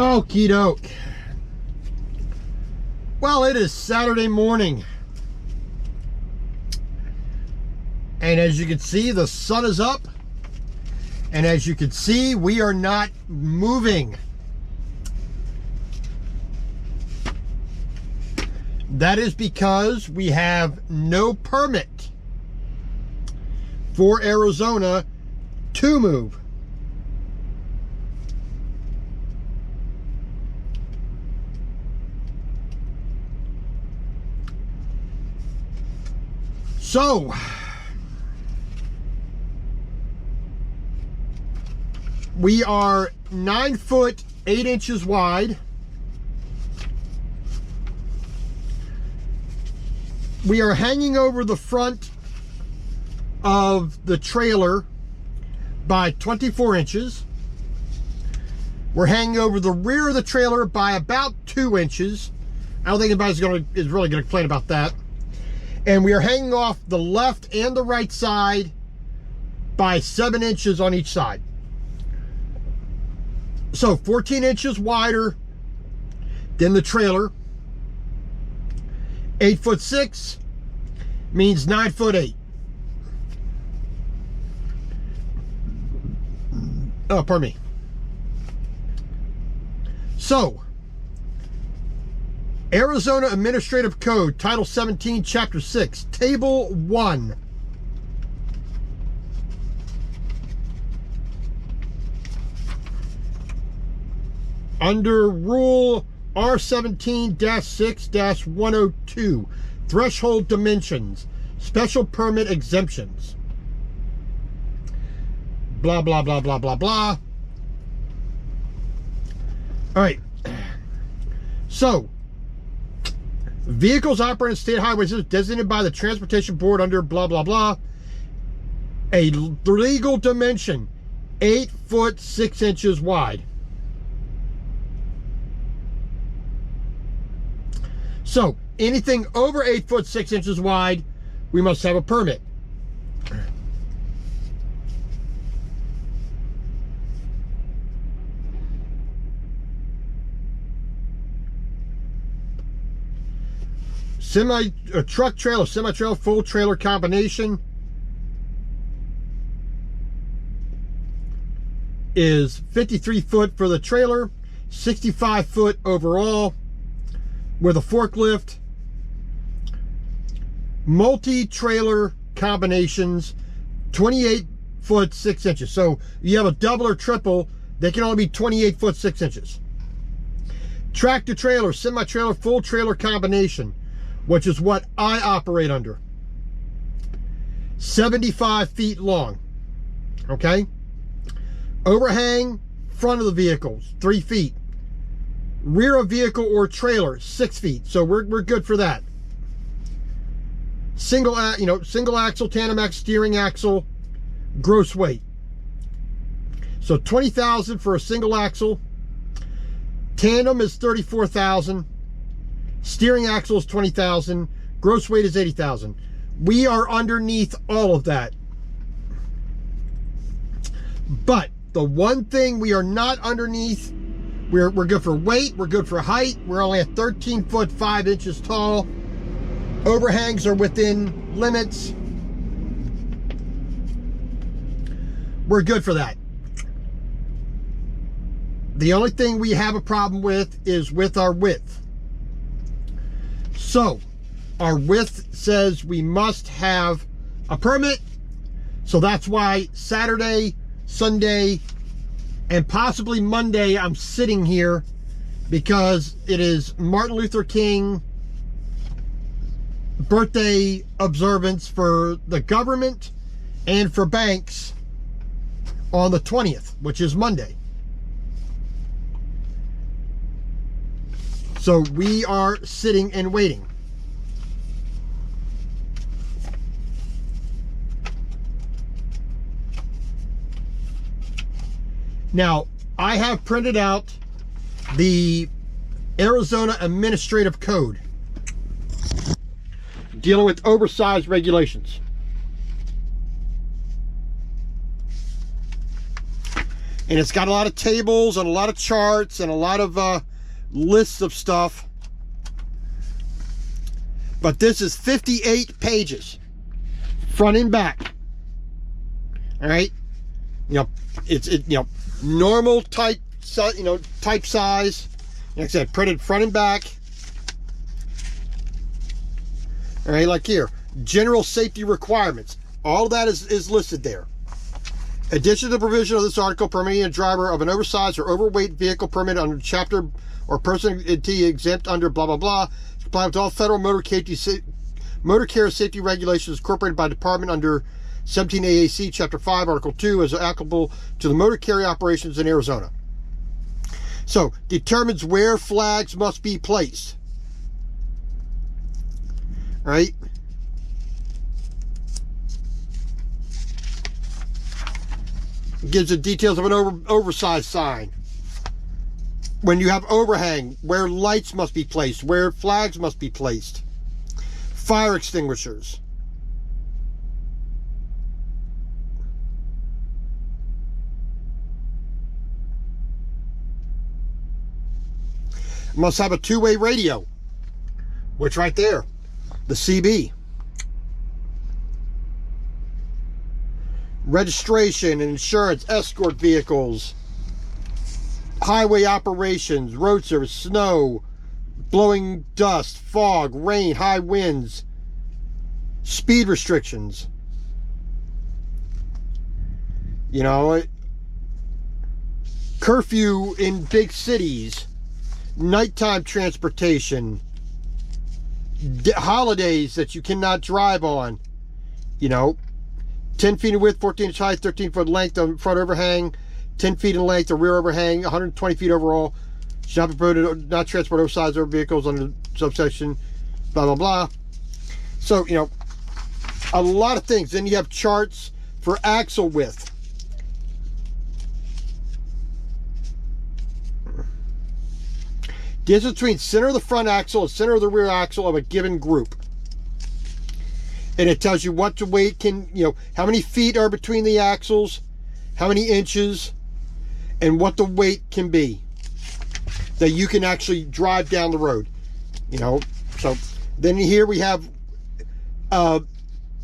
Okie doke. Well, it is Saturday morning. And as you can see, the sun is up. And as you can see, we are not moving. That is because we have no permit for Arizona to move. So, we are 9 foot 8 inches wide. We are hanging over the front of the trailer by 24 inches. We're hanging over the rear of the trailer by about 2 inches. I don't think anybody's is really going to complain about that. And we are hanging off the left and the right side by 7 inches on each side. So 14 inches wider than the trailer. 8 foot 6 means 9 foot 8. Oh, pardon me. So, Arizona Administrative Code, Title 17, Chapter 6, Table 1. Under Rule R17-6-102, Threshold Dimensions, Special Permit Exemptions. Blah, blah, blah, blah, blah, blah. All right. So, vehicles operating state highways designated by the Transportation Board under blah, blah, blah. A legal dimension, 8 foot 6 inches wide. So, anything over 8 foot 6 inches wide, we must have a permit. Truck trailer, semi-trailer, full trailer combination is 53 foot for the trailer, 65 foot overall with a forklift. Multi-trailer combinations, 28 foot 6 inches. So you have a double or triple, they can only be 28 foot 6 inches. Tractor trailer, semi-trailer, full trailer combination, which is what I operate under, 75 feet long. Okay. Overhang, front of the vehicle, 3 feet. Rear of vehicle or trailer, 6 feet. So we're good for that. Single axle, tandem axle, steering axle, gross weight. So 20,000 for a single axle. Tandem is 34,000. Steering axle is 20,000. Gross weight is 80,000. We are underneath all of that. But the one thing we are not underneath, we're good for weight, we're good for height. We're only at 13 foot 5 inches tall. Overhangs are within limits. We're good for that. The only thing we have a problem with is with our width. So, our width says we must have a permit. So that's why Saturday, Sunday, and possibly Monday I'm sitting here, because it is Martin Luther King birthday observance for the government and for banks on the 20th, which is Monday. So we are sitting and waiting. Now, I have printed out the Arizona Administrative Code dealing with oversized regulations. And it's got a lot of tables and a lot of charts and a lot of lists of stuff. But this is 58 pages, front and back. All right, it's normal type, type size. Like I said, printed front and back. All right, like here, general safety requirements. All that is listed there. Addition to the provision of this article permitting a driver of an oversized or overweight vehicle permit under chapter or person entity exempt under blah blah blah comply with all federal motor carrier safety regulations incorporated by department under 17 AAC chapter 5 article 2 as applicable to the motor carrier operations in Arizona. So determines where flags must be placed. All right. Gives the details of an oversized sign. When you have overhang, where lights must be placed, where flags must be placed. Fire extinguishers. Must have a two-way radio, which right there, the CB. Registration and insurance, escort vehicles, highway operations, road service, snow, blowing dust, fog, rain, high winds, speed restrictions. Curfew in big cities, nighttime transportation, holidays that you cannot drive on, 10 feet in width, 14 inch height, 13 foot length on front overhang, 10 feet in length, the rear overhang, 120 feet overall. Should not be permitted, not transport oversized vehicles under subsection, blah, blah, blah. So, a lot of things. Then you have charts for axle width. Distance between center of the front axle and center of the rear axle of a given group. And it tells you what the weight can, how many feet are between the axles, how many inches, and what the weight can be that you can actually drive down the road. So then here we have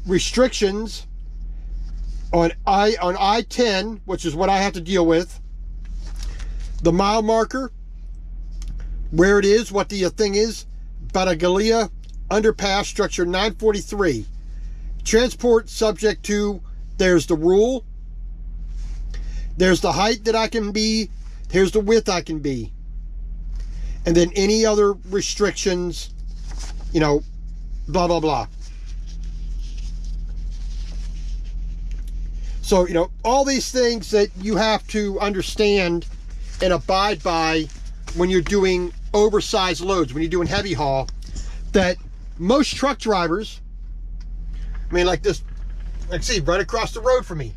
restrictions on I-10, which is what I have to deal with. The mile marker, where it is, what the thing is. Batagalia underpass, structure 943. Transport subject to, there's the rule, there's the height that I can be, here's the width I can be, and then any other restrictions, blah, blah, blah. So, all these things that you have to understand and abide by when you're doing oversized loads, when you're doing heavy haul, that most truck drivers, like this, see, right across the road from me,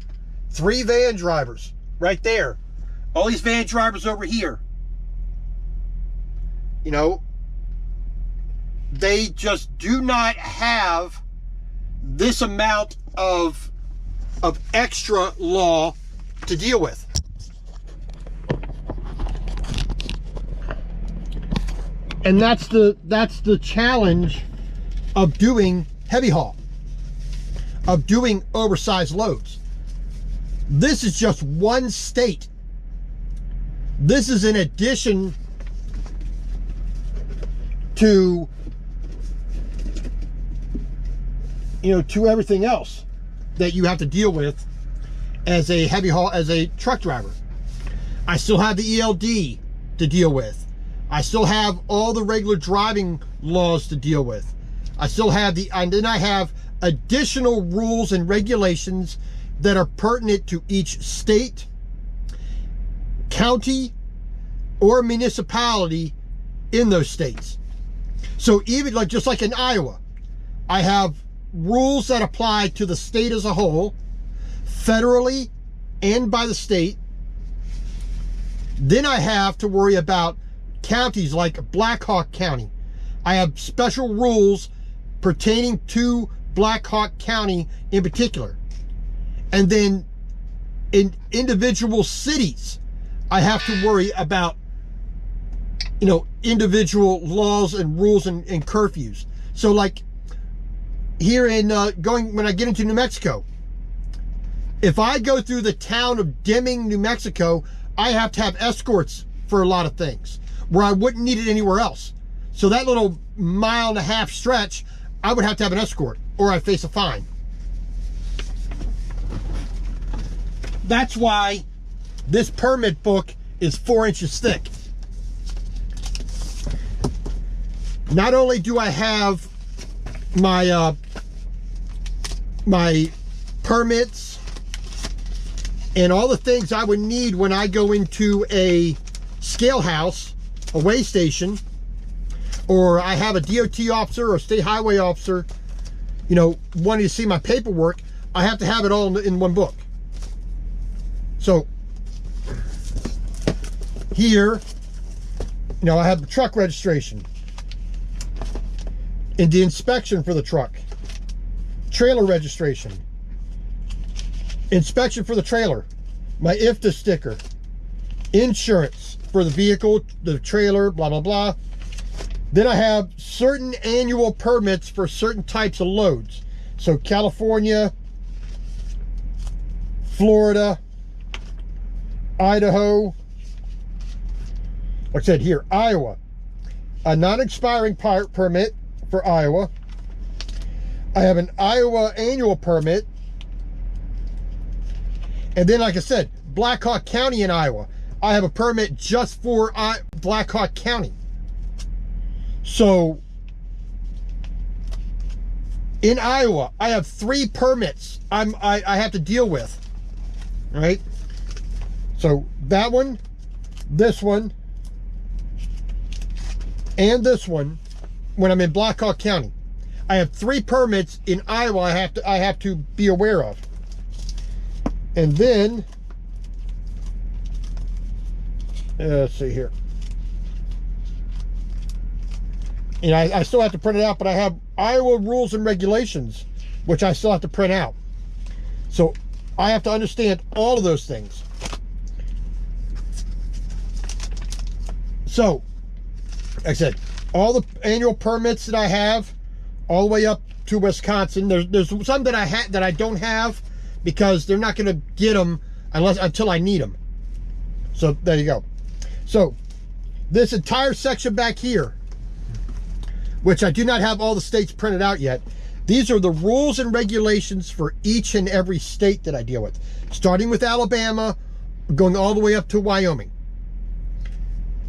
3 van drivers right there. All these van drivers over here, they just do not have this amount of extra law to deal with. And that's the challenge of doing heavy haul, of doing oversized loads. This is just one state. This is in addition to, to everything else that you have to deal with as a heavy haul, as a truck driver. I still have the ELD to deal with. I still have all the regular driving laws to deal with. I still have and then I have additional rules and regulations that are pertinent to each state, county, or municipality in those states. So even just like in Iowa, I have rules that apply to the state as a whole, federally and by the state. Then I have to worry about counties like Black Hawk County. I have special rules pertaining to Black Hawk County in particular. And then in individual cities, I have to worry about, you know, individual laws and rules and curfews. So like here in when I get into New Mexico, if I go through the town of Deming, New Mexico, I have to have escorts for a lot of things where I wouldn't need it anywhere else. So that little 1.5 mile stretch, I would have to have an escort or I'd face a fine. That's why this permit book is 4 inches thick. Not only do I have my my permits and all the things I would need when I go into a scale house, a weigh station, or I have a DOT officer or a state highway officer, you know, wanting to see my paperwork, I have to have it all in one book. So here, you know, I have the truck registration and the inspection for the truck, trailer registration, inspection for the trailer, my IFTA sticker, insurance for the vehicle, the trailer, blah, blah, blah. Then I have certain annual permits for certain types of loads. So California, Florida, Idaho, like I said here, Iowa, a non-expiring permit for Iowa. I have an Iowa annual permit. And then, like I said, Black Hawk County in Iowa, I have a permit just for Black Hawk County. So in Iowa, I have 3 permits I have to deal with. All right. So that one, this one, and this one, when I'm in Black Hawk County, I have 3 permits in Iowa I have to be aware of. And then let's see here. And I still have to print it out, but I have Iowa rules and regulations, which I still have to print out. So I have to understand all of those things. So, like I said, all the annual permits that I have, all the way up to Wisconsin. There's some that I don't have because they're not going to get them until I need them. So there you go. So this entire section back here, which I do not have all the states printed out yet, these are the rules and regulations for each and every state that I deal with, starting with Alabama, going all the way up to Wyoming.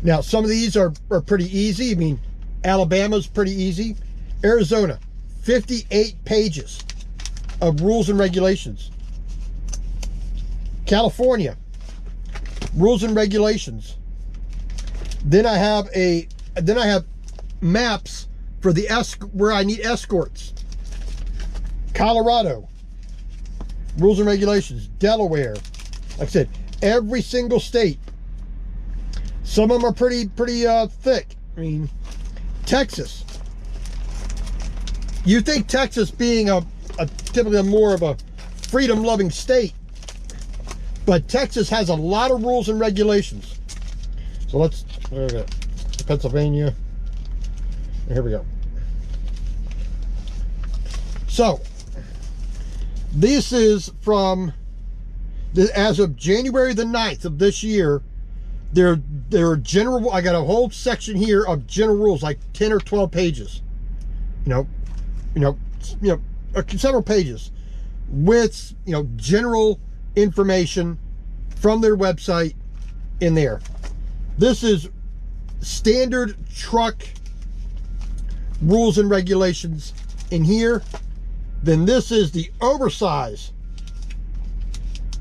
Now, some of these are pretty easy. I mean, Alabama's pretty easy. Arizona, 58 pages of rules and regulations. California, rules and regulations. Then I have maps for the where I need escorts. Colorado, rules and regulations. Delaware, like I said, every single state. Some of them are pretty thick. I mean, Texas. You think Texas being typically more of a freedom-loving state, but Texas has a lot of rules and regulations. So let's Pennsylvania. Here we go. So this is from as of January the 9th of this year. There are general. I got a whole section here of general rules, like 10 or 12 pages. Several pages with general information from their website in there. This is standard truck rules and regulations in here. Then this is the oversize,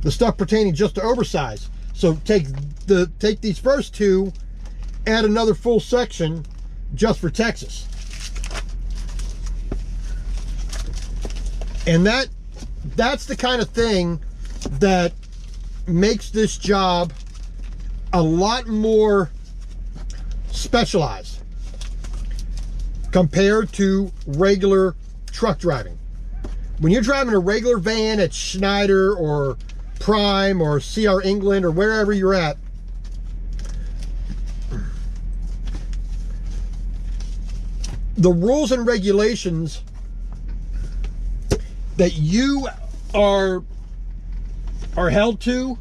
the stuff pertaining just to oversize. So take these first 2, add another full section just for Texas. And that's the kind of thing that makes this job a lot more specialized compared to regular truck driving. When you're driving a regular van at Schneider or Prime or CR England or wherever you're at, the rules and regulations that you are held to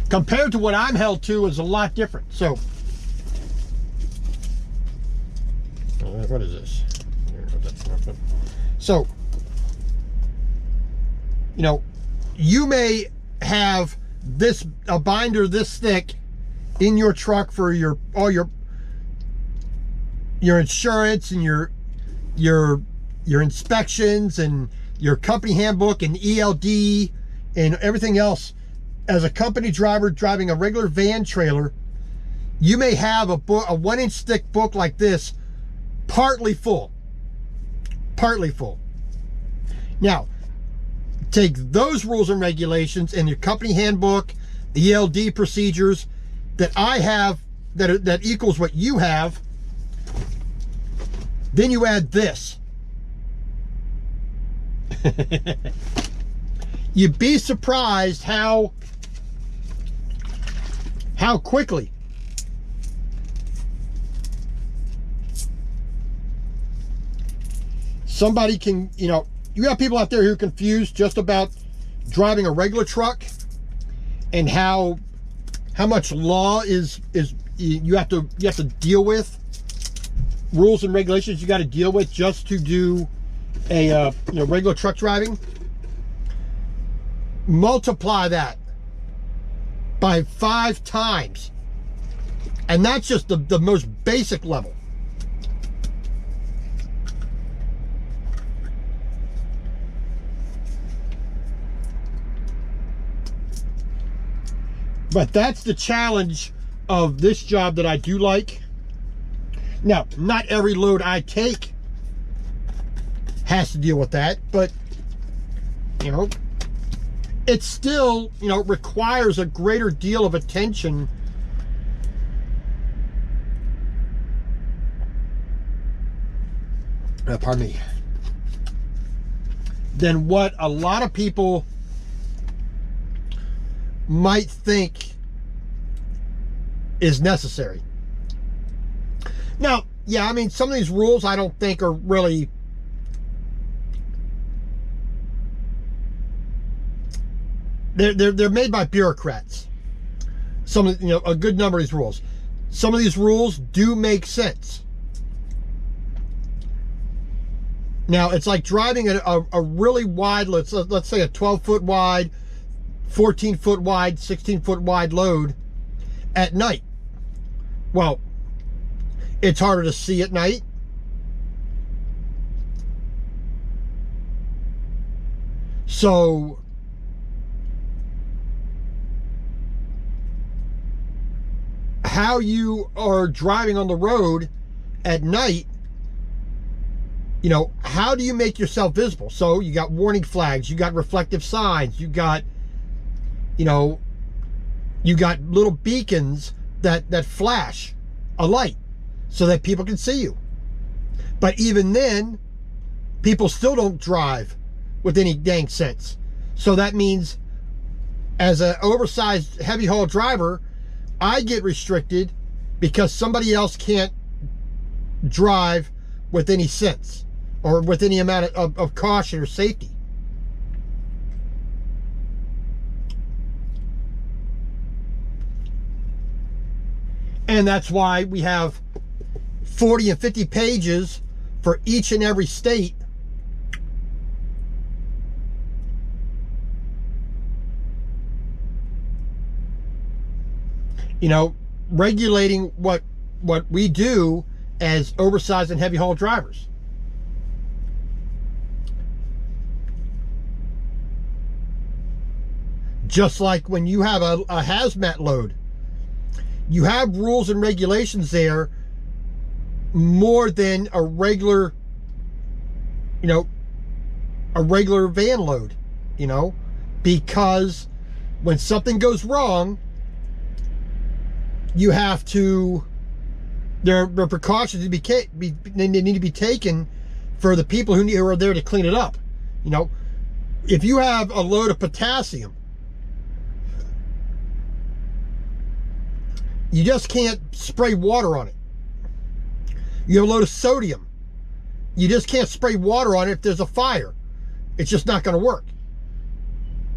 compared to what I'm held to is a lot different. So, what is this? So, you know, you may have a binder this thick in your truck for all your insurance and your inspections and your company handbook and ELD and everything else. As a company driver driving a regular van trailer, you may have a 1-inch thick book like this, partly full. Now, take those rules and regulations and your company handbook, the ELD procedures that I have that equals what you have. Then you add this. You'd be surprised how quickly somebody can, you know, you have people out there who are confused just about driving a regular truck and how much law is you have to deal with, rules and regulations you got to deal with just to do a regular truck driving. Multiply that by 5 times, and that's just the most basic level. But that's the challenge of this job that I do like. Now, not every load I take has to deal with that, but, you know, it still, you know, requires a greater deal of attention pardon me, than what a lot of people might think is necessary. Now, yeah, I mean, some of these rules I don't think are really they're made by bureaucrats. Some of, you know, a good number of these rules. Some of these rules do make sense. Now, it's like driving a really wide, let's say a 12-foot wide, 14-foot wide, 16-foot wide load at night. Well, it's harder to see at night. So how you are driving on the road at night, you know, how do you make yourself visible? So you got warning flags, you got reflective signs, you got, you know, you got little beacons that flash a light so that people can see you. But even then, people still don't drive with any dang sense. So that means as an oversized heavy haul driver, I get restricted because somebody else can't drive with any sense or with any amount of caution or safety. And that's why we have 40 and 50 pages for each and every state you know, regulating what we do as oversized and heavy haul drivers. Just like when you have a hazmat load, you have rules and regulations there more than a regular, you know, a regular van load, you know, because when something goes wrong, you have to, there are precautions to they need to be taken for the people who are there to clean it up. You know, if you have a load of potassium, you just can't spray water on it. You have a load of sodium. You just can't spray water on it if there's a fire. It's just not going to work.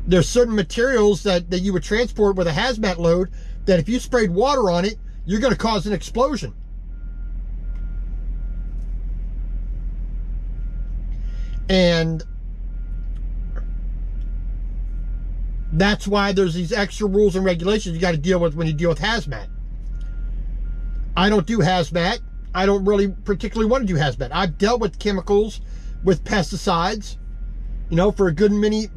There's certain materials that you would transport with a hazmat load that if you sprayed water on it, you're going to cause an explosion. And that's why there's these extra rules and regulations you got to deal with when you deal with hazmat. I don't do hazmat. I don't really particularly want to do hazmat. I've dealt with chemicals, with pesticides, you know, for a good many,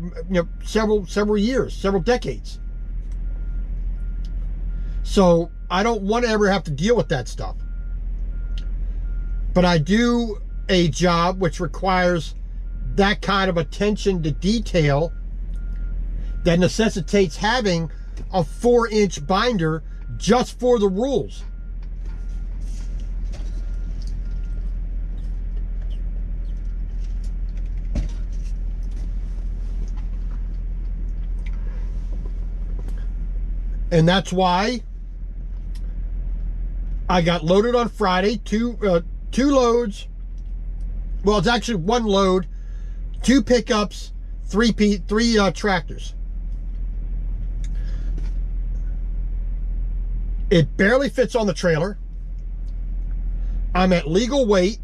several years, several decades. So I don't want to ever have to deal with that stuff. But I do a job which requires that kind of attention to detail that necessitates having a 4-inch binder just for the rules. And that's why I got loaded on Friday, two loads. Well, it's actually one load, 2 pickups, three tractors. It barely fits on the trailer. I'm at legal weight.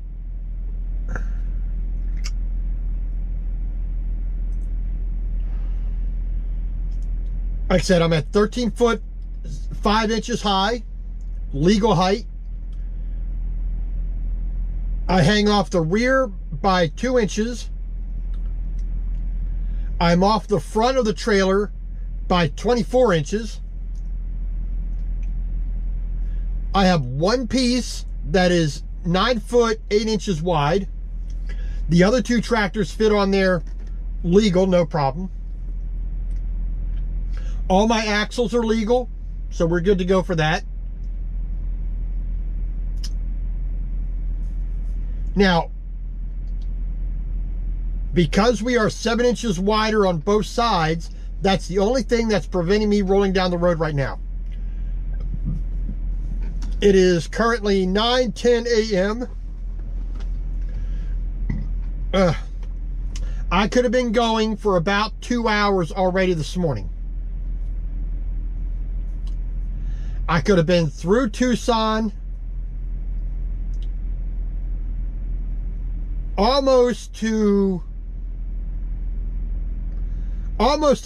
Like I said, I'm at 13 foot 5 inches high, legal height. I hang off the rear by 2 inches. I'm off the front of the trailer by 24 inches. I have one piece that is 9 foot 8 inches wide. The other 2 tractors fit on there legal, no problem. All my axles are legal, so we're good to go for that. Now, because we are 7 inches wider on both sides, that's the only thing that's preventing me rolling down the road right now. It is currently 9:10 a.m. I could have been going for about 2 hours already this morning. I could have been through Tucson, almost to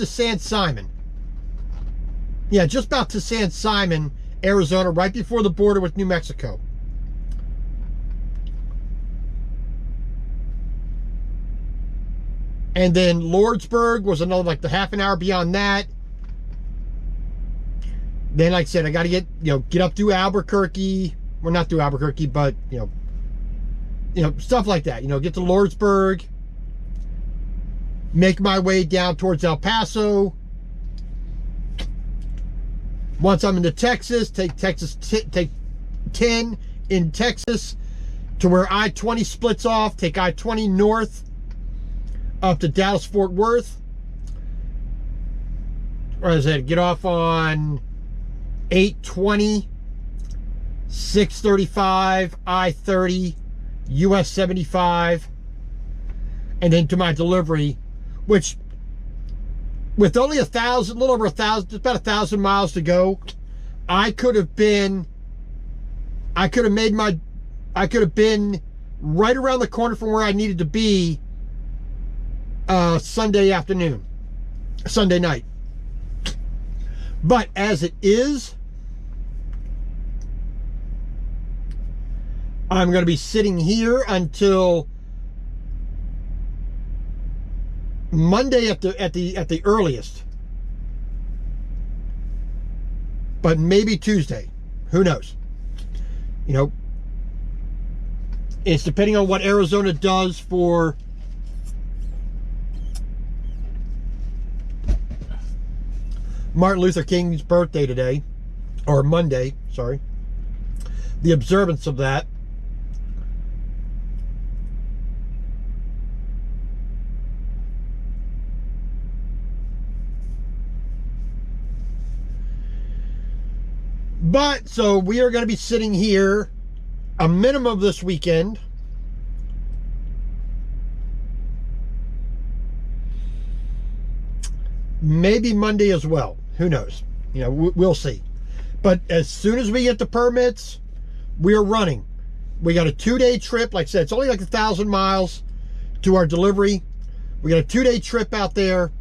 San Simon. Yeah, just about to San Simon, Arizona, right before the border with New Mexico. And then Lordsburg was another, like, the half an hour beyond that. Then, like I said, I got to get up through Albuquerque. Well, not through Albuquerque, but, stuff like that. Get to Lordsburg. Make my way down towards El Paso. Once I'm into Texas, take 10 in Texas to where I-20 splits off. Take I-20 north up to Dallas-Fort Worth. Or as I said, get off on 820, 635, I-30, US 75, and then to my delivery, which with only 1,000, a little over 1,000, just about 1,000 miles to go, I could have been right around the corner from where I needed to be Sunday night. But as it is, I'm going to be sitting here until Monday at the earliest, but maybe Tuesday. Who knows? It's depending on what Arizona does for Martin Luther King's birthday today, or Monday, sorry. The observance of that. But, so we are going to be sitting here a minimum this weekend. Maybe Monday as well. Who knows? You know, we'll see. But as soon as we get the permits, we're running. We got a 2-day trip. Like I said, it's only like 1,000 miles to our delivery. We got a 2-day trip out there.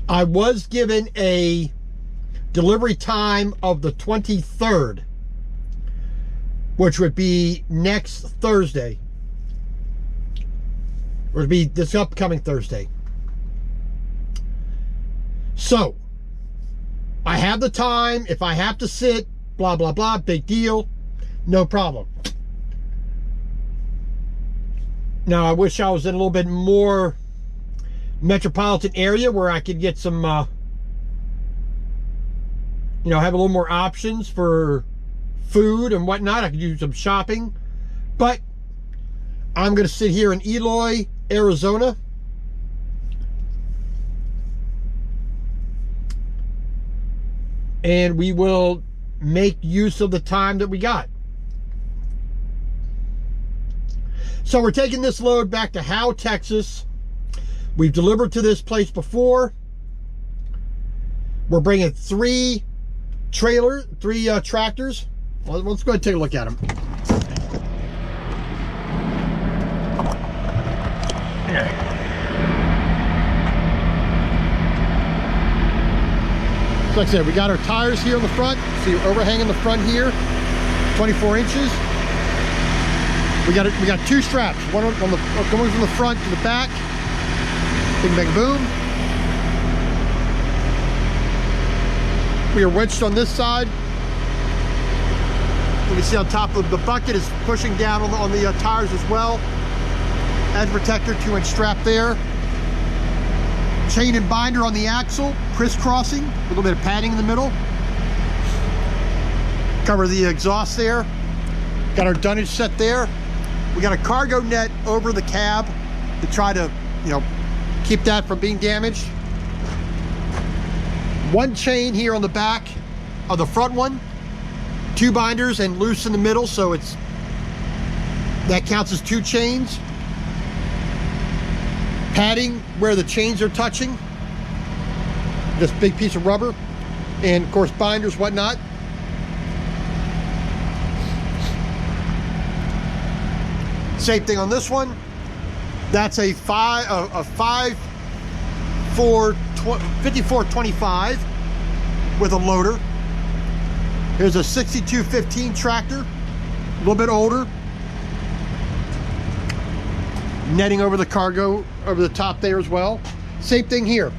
I was given a delivery time of the 23rd, which would be next Thursday. Or it'd be this upcoming Thursday. So, I have the time. If I have to sit, blah, blah, blah, big deal. No problem. Now, I wish I was in a little bit more metropolitan area where I could get some, you know, have a little more options for food and whatnot. I could do some shopping. But I'm going to sit here in Eloy, Arizona. And we will make use of the time that we got. So we're taking this load back to Howe, Texas. We've delivered to this place before. We're bringing 3 tractors. Well, let's go ahead and take a look at them. So like I said, we got our tires here on the front. See, overhang in the front here, 24 inches. We got 2 straps, one on the going from the front to the back. Bing, bang, boom. We are wedged on this side. You can see on top of the bucket is pushing down on the tires as well. Edge protector, 2-inch strap there. Chain and binder on the axle, crisscrossing, a little bit of padding in the middle. Cover the exhaust there. Got our dunnage set there. We got a cargo net over the cab to try to, you know, keep that from being damaged. 1 chain here on the back of the front one. 2 binders and loose in the middle, so that counts as 2 chains. Padding where the chains are touching. This big piece of rubber. And of course binders, whatnot. Same thing on this one. That's a 5425 with a loader. Here's a 6215 tractor, a little bit older. Netting over the cargo over the top there as well. Same thing here.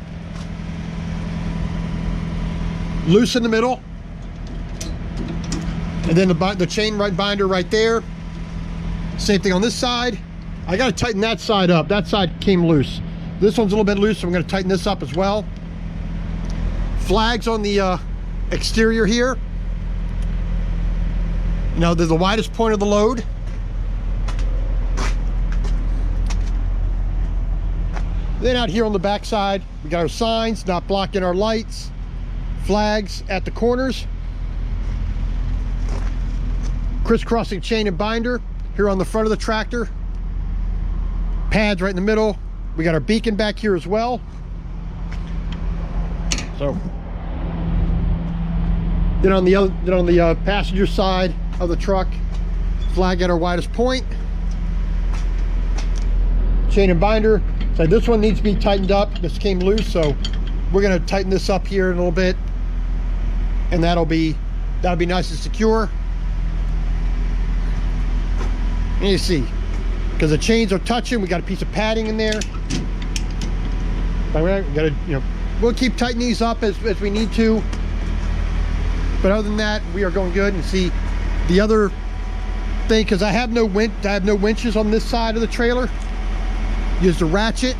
Loose in the middle. And then the chain binder right there. Same thing on this side. I got to tighten that side up. That side came loose. This one's a little bit loose, so I'm going to tighten this up as well. Flags on the exterior here. You know, they're the widest point of the load. Then out here on the back side, we got our signs, not blocking our lights. Flags at the corners. Crisscrossing chain and binder here on the front of the tractor. Pads right in the middle. We got our beacon back here as well. So then on the passenger side of the truck, flag at our widest point. Chain and binder. So this one needs to be tightened up. This came loose, so we're going to tighten this up here in a little bit, and that'll be nice and secure. And you see, because the chains are touching, we got a piece of padding in there. But we got to, you know, we'll keep tightening these up as we need to. But other than that, we are going good. And see, the other thing, because I have no winches on this side of the trailer. Used a ratchet,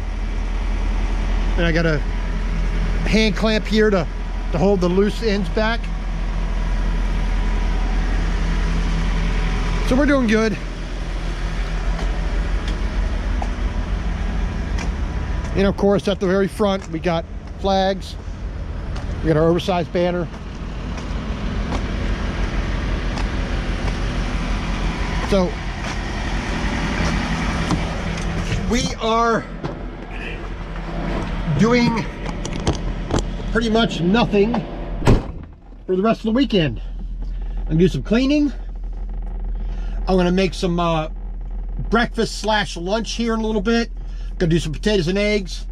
and I got a hand clamp here to hold the loose ends back. So we're doing good. And of course, at the very front, we got flags We got our oversized banner. So we are doing pretty much nothing for the rest of the weekend. I'm gonna do some cleaning. I'm gonna make some breakfast / lunch here in a little bit. Gonna do some potatoes and eggs.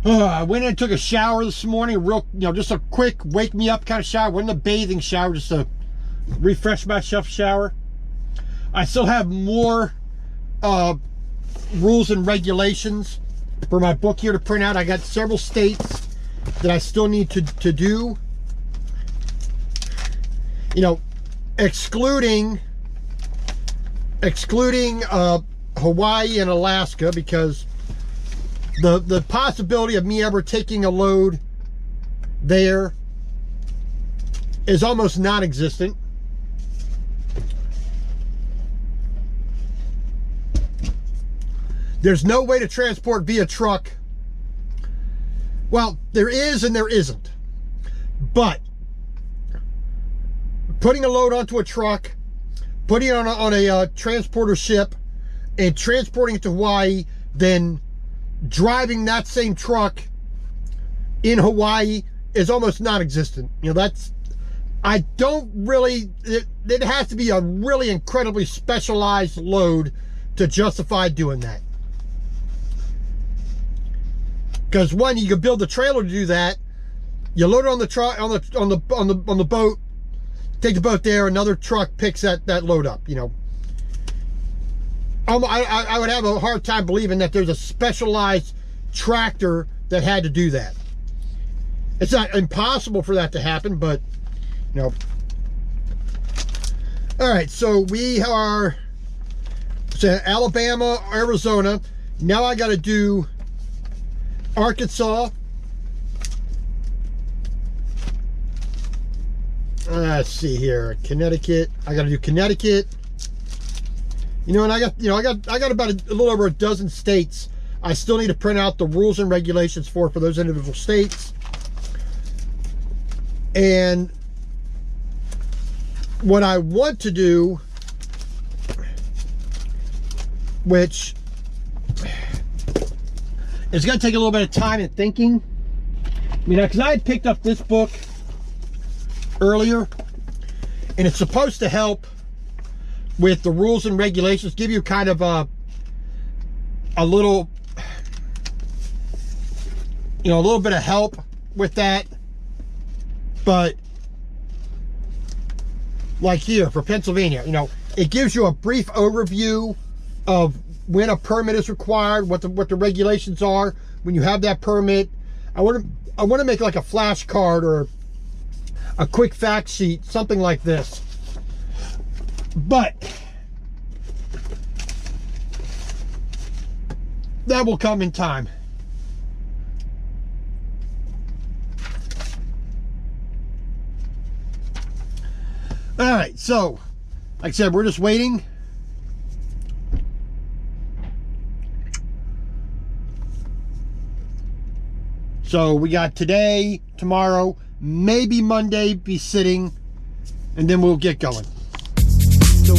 I went in and took a shower this morning, just a quick wake me up kind of shower. Wasn't a bathing shower, just a refresh myself shower. I still have more rules and regulations for my book here to print out. I got several states that I still need to do. You know, excluding Hawaii and Alaska, because the possibility of me ever taking a load there is almost non-existent. There's no way to transport via truck. Well, there is and there isn't. But putting a load onto a truck, putting it on a transporter ship, and transporting it to Hawaii, then driving that same truck in Hawaii is almost non-existent. You know, I don't really, it has to be a really incredibly specialized load to justify doing that. Because one, you could build the trailer to do that. You load it on the truck, on the boat, take the boat there, another truck picks that load up, you know. I would have a hard time believing that there's a specialized tractor that had to do that. It's not impossible for that to happen, but, you know. All right, so we are Alabama, Arizona. Now I got to do Arkansas. Let's see here, Connecticut. I got to do Connecticut. You know, and I got about a little over a dozen states I still need to print out the rules and regulations for those individual states. And what I want to do, which it's going to take a little bit of time and thinking. I mean, because I had picked up this book earlier, and it's supposed to help with the rules and regulations, give you kind of a little, you know, a little bit of help with that. But like here for Pennsylvania, you know, it gives you a brief overview of when a permit is required, what the regulations are when you have that permit. I want to make like a flashcard or a quick fact sheet, something like this. But that will come in time. All right, so like I said, we're just waiting. So we got today, tomorrow, maybe Monday be sitting, and then we'll get going. So